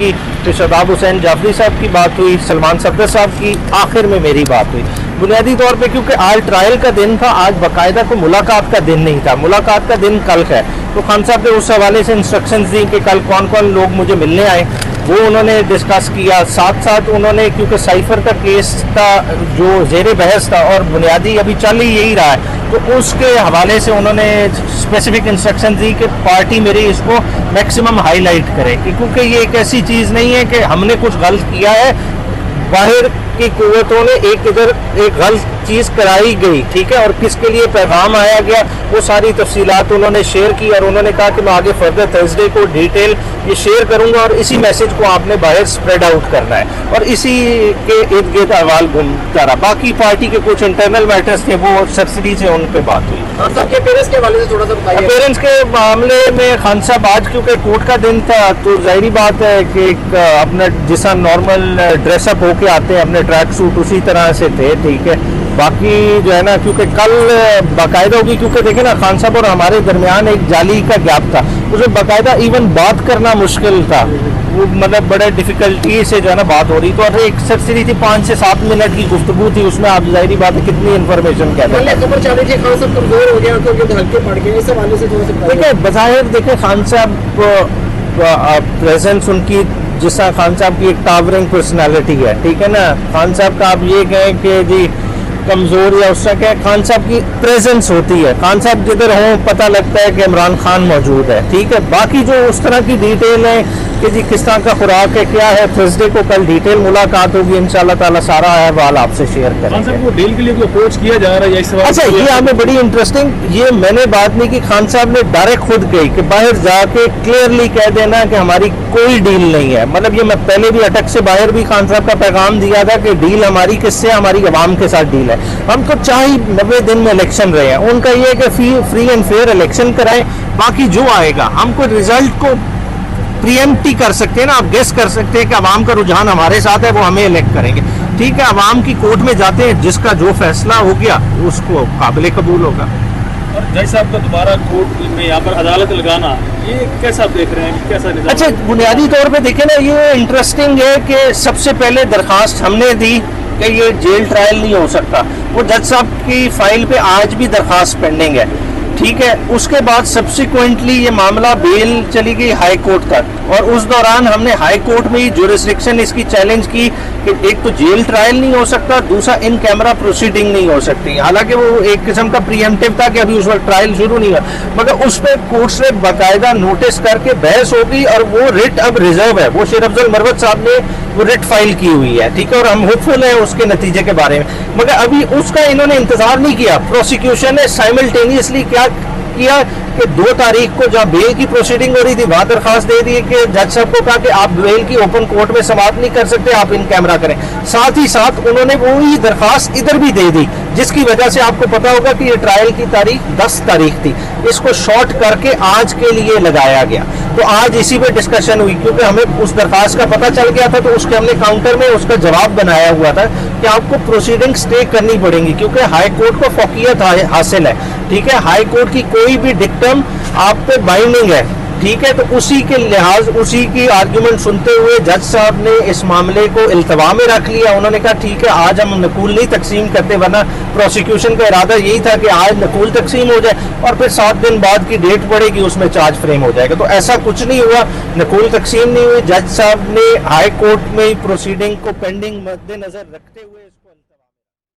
तो शदाब हुसैन जाफरी साहब की बात हुई, सलमान सफदर साहब की, आखिर में मेरी बात हुई। बुनियादी तौर पे क्योंकि आज ट्रायल का दिन था, आज बाकायदा को मुलाकात का दिन नहीं था, मुलाकात का दिन कल है। तो खान साहब ने उस हवाले से इंस्ट्रक्शंस दी कि कल कौन कौन लोग मुझे मिलने आए, वो उन्होंने डिस्कस किया। साथ साथ उन्होंने क्योंकि साइफर का केस था जो ज़ेर बहस था और बुनियादी अभी चल ही यही रहा है, तो उसके हवाले से उन्होंने स्पेसिफिक इंस्ट्रक्शन दी कि पार्टी मेरी इसको मैक्सिमम हाईलाइट करे, क्योंकि ये एक ऐसी चीज़ नहीं है कि हमने कुछ गलत किया है, बाहर की कुव्वतों ने एक गलत चीज़ कराई गई, ठीक है, और किसके लिए पैगाम आया गया वो सारी तफसीलात उन्होंने शेयर की। और उन्होंने कहा कि मैं आगे फर्दर थर्सडे को डिटेल ये शेयर करूंगा और इसी मैसेज को आपने बाहर स्प्रेड आउट करना है, और इसी के इर्द गिर्द अहवाल घूमता रहा। बाकी पार्टी के कुछ इंटरनल मैटर्स थे वो सरसरी से उन पर बात हुई। खान साहब के पेरेंट्स के हवाले से थोड़ा सा बताइए। पेरेंट्स के मामले में खान साहब आज क्योंकि कोर्ट का दिन था तो जाहिर बात है कि अपना जैसा नॉर्मल ड्रेसअप होके आते हैं अपने ट्रैक सूट उसी तरह से थे, ठीक है। बाकी जो है ना क्योंकि कल बाकायदा होगी, क्योंकि देखें ना खान साहब और हमारे दरमियान एक जाली का गैप था, उसमें बाकायदा इवन बात करना मुश्किल था, वो मतलब बड़े डिफिकल्टी से जो है ना बात हो रही। तो एक सरसरी थी 5 से 7 मिनट की गुफ्तगू थी, उसमें आप जाहिर बात है कितनी इन्फॉर्मेशन कहते हैं। खबर चल रही थी खान साहब कमजोर हो गया तो हल्के पड़ गए, इस हवाले से थोड़ा सा देखिए बज़ाहिर देखें खान साहब प्रेजेंस उनकी जिस तरह खान साहब की एक टावरिंग पर्सनालिटी है, ठीक है ना। खान साहब का आप ये कहें कि जी कमज़ोर या उसका क्या, खान साहब की प्रेजेंस होती है, खान साहब जिधर हों पता लगता है कि इमरान खान मौजूद है, ठीक है। बाकी जो उस तरह की डिटेल है कि जी किस तरह का खुराक है क्या है, थर्सडे को कल डिटेल मुलाकात होगी इंशाल्लाह ताला, सारा अहवाल आपसे शेयर करेंगे। खान साहब को डील के लिए कोई अप्रोच किया जा रहा है या इस सवाल? अच्छा ये आपने बड़ी इंटरेस्टिंग, ये मैंने बात नहीं की, खान साहब ने डायरेक्ट खुद गई कि बाहर जाके क्लियरली कह देना कि हमारी कोई डील नहीं है। मतलब ये मैं पहले भी अटक से बाहर भी खान साहब का पैगाम दिया था कि डील हमारी किससे, हमारी आवाम के साथ डील है। हम तो चाहे 90 दिन में इलेक्शन रहे हैं, उनका ये है कि फ्री एंड फेयर इलेक्शन कराएं, बाकी जो आएगा हम कोई रिजल्ट को प्रीएम्प्ट ही कर सकते हैं ना, आप गेस कर सकते हैं कि अवाम का रुझान हमारे साथ है, वो हमें इलेक्ट करेंगे, ठीक है। अवाम की कोर्ट में जाते हैं, जिसका जो फैसला हो गया उसको काबिल कबूल होगा। और जज साहब का दोबारा कोर्ट में यहाँ पर अदालत लगाना, ये कैसा आप देख रहे हैं, कैसा निज़ाम? अच्छा बुनियादी तौर पे देखें ना, ये इंटरेस्टिंग है कि सबसे पहले दरखास्त हमने दी कि ये जेल ट्रायल नहीं हो सकता, वो जज साहब की फाइल पे आज भी दरखास्त पेंडिंग है, ठीक है। उसके बाद सब्सिक्वेंटली ये मामला बेल चली गई हाई कोर्ट तक, और उस दौरान हमने हाई कोर्ट में ही जुरिस्डिक्शन इसकी चैलेंज की कि एक तो जेल ट्रायल नहीं हो सकता, दूसरा इन कैमरा प्रोसीडिंग नहीं हो सकती। हालांकि वो एक किस्म का प्रीएम्प्टिव था कि अभी उस वक्त ट्रायल शुरू नहीं हुआ, मगर उस पर कोर्ट ने बाकायदा नोटिस करके बहस होगी और वो रिट अब रिजर्व है, वो शेर अफजल मरवत साहब ने वो रिट फाइल की हुई है, ठीक है, और हम होपफुल हैं उसके नतीजे के बारे में। मगर अभी उसका इन्होंने इंतजार नहीं किया, प्रोसिक्यूशन ने साइमल्टेनियसली क्या किया कि 2 तारीख को जहाँ बेल की प्रोसीडिंग हो रही थी वहां दरखास्त दे दी कि जज साहब को कहा कि आप बेल की ओपन कोर्ट में समाप्त नहीं कर सकते, आप इन कैमरा करें। साथ ही साथ उन्होंने वही दरखास्त इधर भी दे दी, जिसकी वजह से आपको पता होगा कि ये ट्रायल की तारीख 10 तारीख थी, इसको शॉर्ट करके आज के लिए लगाया गया। तो आज इसी पे डिस्कशन हुई, क्योंकि हमें उस दरखास्त का पता चल गया था, तो उसके हमने काउंटर में उसका जवाब बनाया हुआ था कि आपको प्रोसीडिंग स्टे करनी पड़ेंगी, क्योंकि हाई कोर्ट को फौकियत हासिल है, ठीक है। हाई कोर्ट की कोई भी डिक्टम आप पे बाइंडिंग है, ठीक है। तो उसी के लिहाज उसी की आर्ग्यूमेंट सुनते हुए जज साहब ने इस मामले को इल्तवा में रख लिया। उन्होंने कहा ठीक है आज हम नकूल नहीं तकसीम करते, वरना प्रोसिक्यूशन का इरादा यही था कि आज नकूल तकसीम हो जाए और फिर 7 दिन बाद की डेट पड़ेगी, उसमें चार्ज फ्रेम हो जाएगा। तो ऐसा कुछ नहीं हुआ, नकूल तकसीम नहीं हुई। जज साहब ने हाई कोर्ट में प्रोसीडिंग को पेंडिंग मद्देनजर रखते हुए इसको